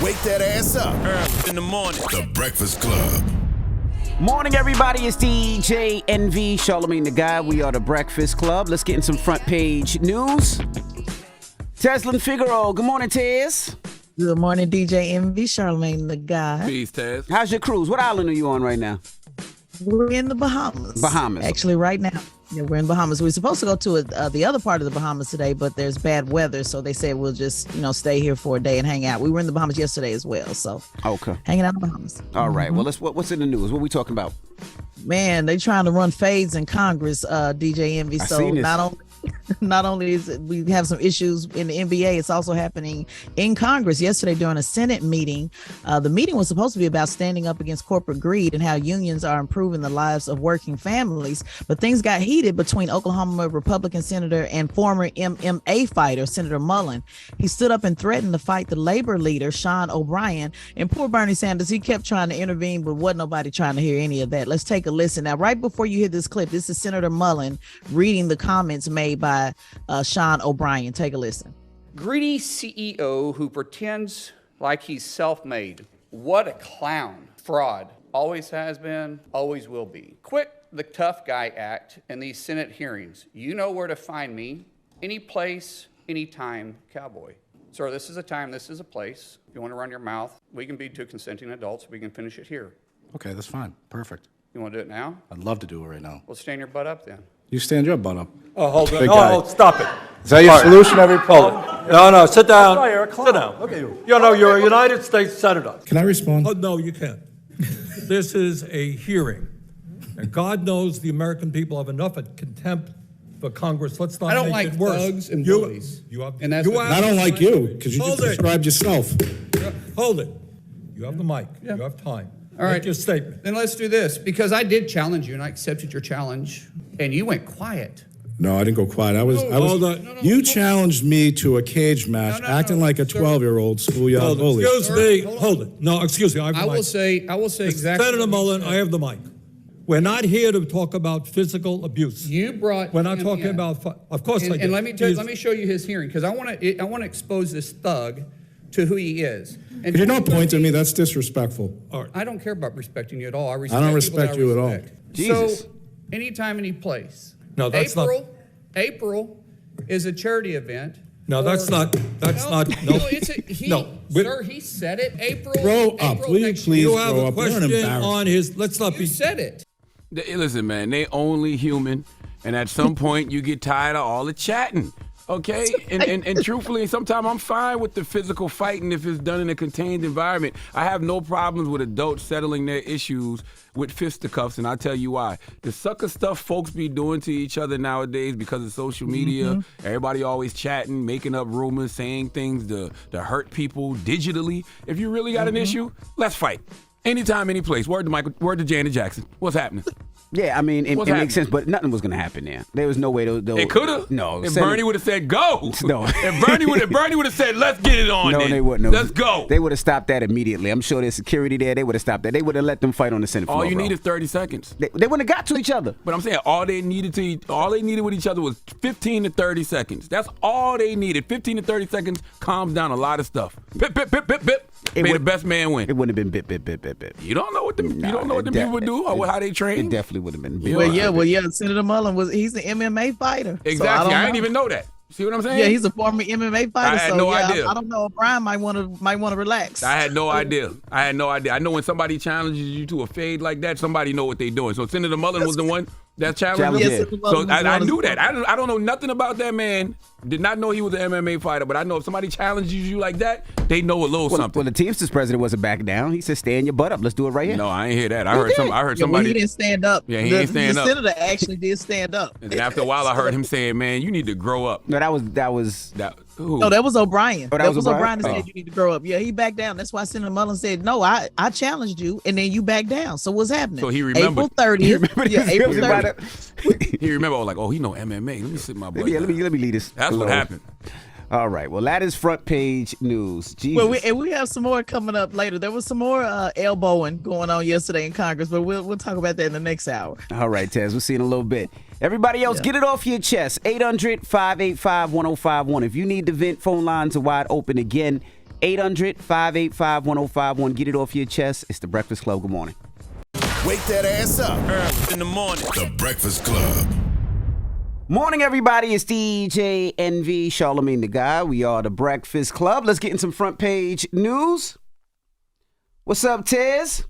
wake that ass up. Early in the morning. The Breakfast Club. Morning, everybody. It's DJ NV, Charlamagne the Guy. We are the Breakfast Club. Let's get in some front page news. Teslin Figaro. Good morning, Tez. Good morning, DJ NV, Charlamagne the Guy. Peace, Tez. How's your cruise? What island are you on right now? We're in the Bahamas. Bahamas. Actually, right now. Yeah, we're in Bahamas. We were supposed to go to the other part of the Bahamas today, but there's bad weather, so they said we'll just, stay here for a day and hang out. We were in the Bahamas yesterday as well, so okay, hanging out in the Bahamas. All right. Well, what's in the news? What are we talking about? Man, they trying to run fades in Congress, DJ Envy. So not only is it, we have some issues in the NBA, it's also happening in Congress. Yesterday during a Senate meeting, the meeting was supposed to be about standing up against corporate greed and how unions are improving the lives of working families. But things got heated between Oklahoma Republican Senator and former MMA fighter, Senator Mullen. He stood up and threatened to fight the labor leader, Sean O'Brien. And poor Bernie Sanders, he kept trying to intervene, but wasn't nobody trying to hear any of that. Let's take a listen. Now, right before you hear this clip, this is Senator Mullen reading the comments made by Sean O'Brien. Take a listen. Greedy CEO who pretends like he's self-made. What a clown. Fraud. Always has been, always will be. Quit the tough guy act in these Senate hearings. You know where to find me. Any place, anytime, cowboy. Sir, this is a time, this is a place. If you want to run your mouth, we can be two consenting adults. We can finish it here. Okay, that's fine. Perfect. You want to do it now? I'd love to do it right now. Well, stand your butt up then. You stand your butt up. Oh, hold on. Big No, guy. hold, stop it. Is that your solution every Hold it. No, sit down. Sit down. Look at you. You're a United States Senator. Can I respond? Oh, no, you can't. This is a hearing. And God knows the American people have enough contempt for Congress. Let's not I don't make like it worse. thugs and bullies. You have, And that's you what- have I don't the like mic. you because you Hold just it. described yourself. Hold it. You have the mic. You have time. All right. Make your statement. Then let's do this, because I did challenge you and I accepted your challenge, and you went quiet. No, I didn't go quiet. hold on. You challenged me to a cage match, acting like a sir. 12-year-old schoolyard Hold it. bully. Excuse me. Hold it. No, excuse me. I have the I mic. will say exactly. Senator what you Mullen, said. I have the mic. We're not here to talk about physical abuse. You brought. We're not him talking in. about. Of course, I And, did. and let me show you his hearing, because I want to expose this thug to who he is. And You're not pointing at me. That's disrespectful. All right. I don't care about respecting you at all. I don't people respect that you at all. respect. Jesus. So, anytime, any place. No, that's not- April is a charity event. No, that's not. That's No, not. No. it's a, No, but- sir, he said it. April. Grow up. April Will you next please year. You have grow a up. You're an question embarrassment. on his. Let's not You be. said it. Listen, man, they only human, and at some point you get tired of all the chatting. Okay, and truthfully, sometimes I'm fine with the physical fighting if it's done in a contained environment. I have no problems with adults settling their issues with fisticuffs, and I'll tell you why. The sucker stuff folks be doing to each other nowadays because of social media, everybody always chatting, making up rumors, saying things to hurt people digitally. If you really got an issue, let's fight. Anytime, any place. Word to Janet Jackson. What's happening? Yeah, I mean, it What's makes happening? sense, but nothing was going to happen there. There was no way they'll It could have. No. If Senate- Bernie would have said go. No. If Bernie would have said let's get it on. No, then. they wouldn't. Let's go. They would have stopped that immediately. I'm sure there's security there. They would have stopped that. They would have let them fight on the Senate floor. All you bro. need is 30 seconds. They wouldn't have got to each other. But I'm saying all they needed with each other was 15 to 30 seconds. That's all they needed. 15 to 30 seconds calms down a lot of stuff. Pip, pip, pip, pip, pip. May the best man win. It wouldn't have been bip, bip, bip, bip, bip. You don't know what them people would do or how they train. It definitely would have been. Well, yeah. Senator Mullen he's an MMA fighter. So Exactly. I didn't know. even know that. See what I'm saying? Yeah, he's a former MMA fighter. I had no idea. I don't know. O'Brien might want to relax. I had no idea. I know when somebody challenges you to a fade like that, somebody know what they're doing. So Senator Mullen was the one that challenged him. Yes, Senator So Mullen was I one knew of- that. I don't know nothing about that man. Did not know he was an MMA fighter, but I know if somebody challenges you like that, they know a little something. Well, the Teamsters president wasn't back down. He said, "Stand your butt up. Let's do it right here." No, I ain't hear that. I heard Yeah, somebody. he didn't stand up. Yeah, he ain't stand the up. senator actually did stand up. And then after a while, I heard him saying, "Man, you need to grow up." No, that was. Who? No, that was O'Brien. Oh, that was O'Brien O'Brien? that Oh. said you need to grow up. Yeah, he backed down. That's why Senator Mullen said, "No, I challenged you, and then you backed down." So what's happening? So he remembered. April 30th. Yeah, April 30th. He remember. I was like, "Oh, he know MMA. Let me sit my butt." Yeah, down." let me lead this. That's what alone. happened. All right. Well, that is front page news. Jesus. Well, we have some more coming up later. There was some more elbowing going on yesterday in Congress, but we'll talk about that in the next hour. All right, Tez. We'll see you in a little bit. Everybody else, get it off your chest. 800-585-1051. If you need to vent, phone lines are wide open again. 800-585-1051. Get it off your chest. It's The Breakfast Club. Good morning. Wake that ass up. Early in the morning. The Breakfast Club. Morning, everybody. It's DJ NV, Charlamagne the Guy. We are The Breakfast Club. Let's get in some front page news. What's up, Tez?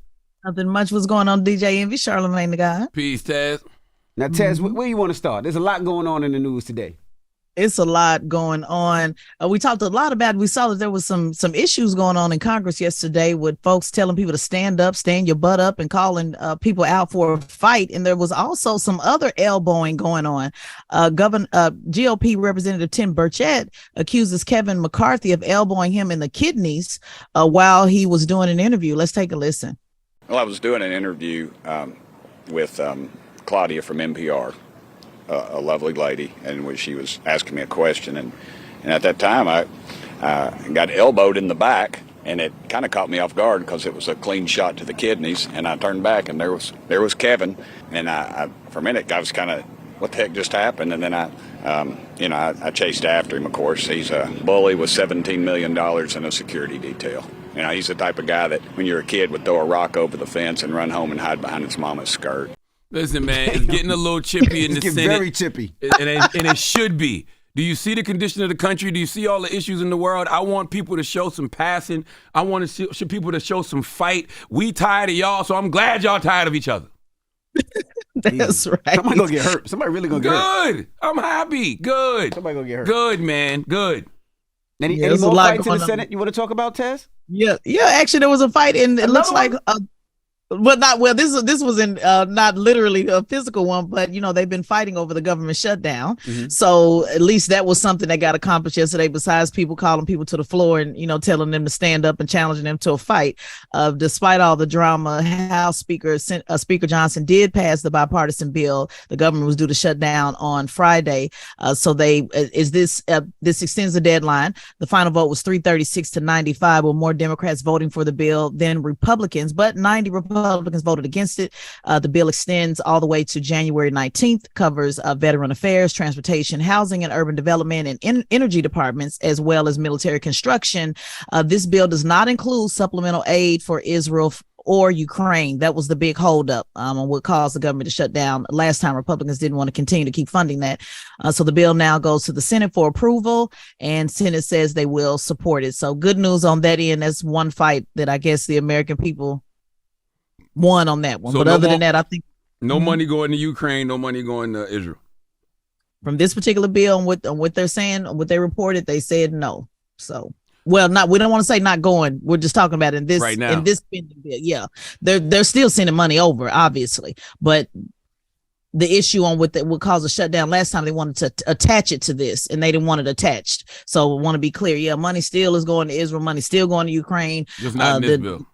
Nothing much was going on, DJ Envy, Charlamagne the Guy. Peace, Tez. Now, Tez, where you want to start? There's a lot going on in the news today. It's a lot going on. We talked a lot about, we saw that there was some issues going on in Congress yesterday with folks telling people to stand up, stand your butt up, and calling people out for a fight. And there was also some other elbowing going on. GOP Representative Tim Burchett accuses Kevin McCarthy of elbowing him in the kidneys while he was doing an interview. Let's take a listen. Well, I was doing an interview with Claudia from NPR. A lovely lady, and she was asking me a question, and at that time I got elbowed in the back, and it kind of caught me off guard because it was a clean shot to the kidneys, and I turned back, and there was Kevin, and I for a minute I was kind of, what the heck just happened? And then I chased after him. Of course, he's a bully with $17 million in a security detail. You know, he's the type of guy that when you're a kid would throw a rock over the fence and run home and hide behind his mama's skirt. Listen, man, it's getting a little chippy in the Senate. Very chippy. And it should be. Do you see the condition of the country? Do you see all the issues in the world? I want people to show some passion. I want to see people to show some fight. We tired of y'all, so I'm glad y'all tired of each other. That's right. Somebody gonna get hurt. Somebody really gonna get hurt. Good. I'm happy. Good. Somebody gonna get hurt. Good, man. Good. Any there's more a lot fights in the going on. Senate you want to talk about, Tez? Yeah. Actually, there was a fight, and it looks like this was in not literally a physical one, but they've been fighting over the government shutdown. Mm-hmm. So at least that was something that got accomplished yesterday. Besides people calling people to the floor and telling them to stand up and challenging them to a fight. Despite all the drama, House Speaker Johnson did pass the bipartisan bill. The government was due to shut down on Friday. So this extends the deadline. The final vote was 336 to 95, with more Democrats voting for the bill than Republicans, but 90 Republicans voted against it. The bill extends all the way to January 19th, covers veteran affairs, transportation, housing, and urban development, and energy departments, as well as military construction. This bill does not include supplemental aid for Israel or Ukraine. That was the big holdup on what caused the government to shut down. Last time, Republicans didn't want to continue to keep funding that. So the bill now goes to the Senate for approval, and Senate says they will support it. So good news on that end. That's one fight that I guess the American people won on that one. So but other than that, I think no money going to Ukraine, no money going to Israel. From this particular bill, on what they're saying, what they reported, they said no. So, we don't want to say not going. We're just talking about in this right now. In this spending bill. Yeah, they're still sending money over, obviously, but the issue on what caused a shutdown last time, they wanted to attach it to this, and they didn't want it attached. So, we want to be clear. Yeah, money still is going to Israel. Money still going to Ukraine. Just not in this bill.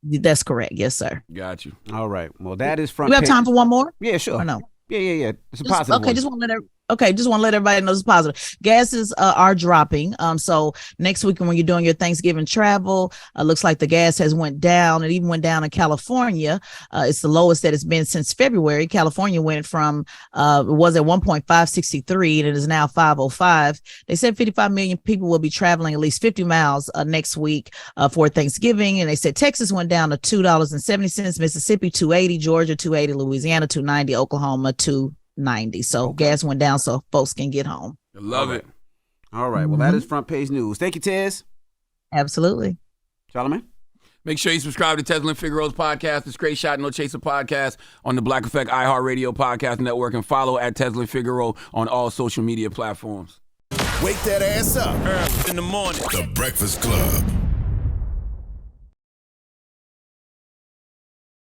That's correct. Yes, sir. Got you. All right. Well, that is front. We have time for one more? Yeah, sure. Or no? Yeah. It's a positive. Okay, just want to let everybody know it's positive. Gases are dropping. So next week when you're doing your Thanksgiving travel, looks like the gas has went down. It even went down in California. It's the lowest that it's been since February. California went from it was at 1.563 and it is now 505. They said 55 million people will be traveling at least 50 miles next week for Thanksgiving. And they said Texas went down to $2.70, Mississippi $2.80, Georgia $2.80, Louisiana $2.90, Oklahoma $2.90. So gas went down so folks can get home. I love it. All right. Well, that is front page news. Thank you, Tez. Absolutely. Charlamagne? Make sure you subscribe to Tezlyn Figaro's podcast, The Straight Shot No Chaser podcast on the Black Effect iHeartRadio podcast network, and follow at Tezlyn Figaro on all social media platforms. Wake that ass up. Early in the morning. The Breakfast Club.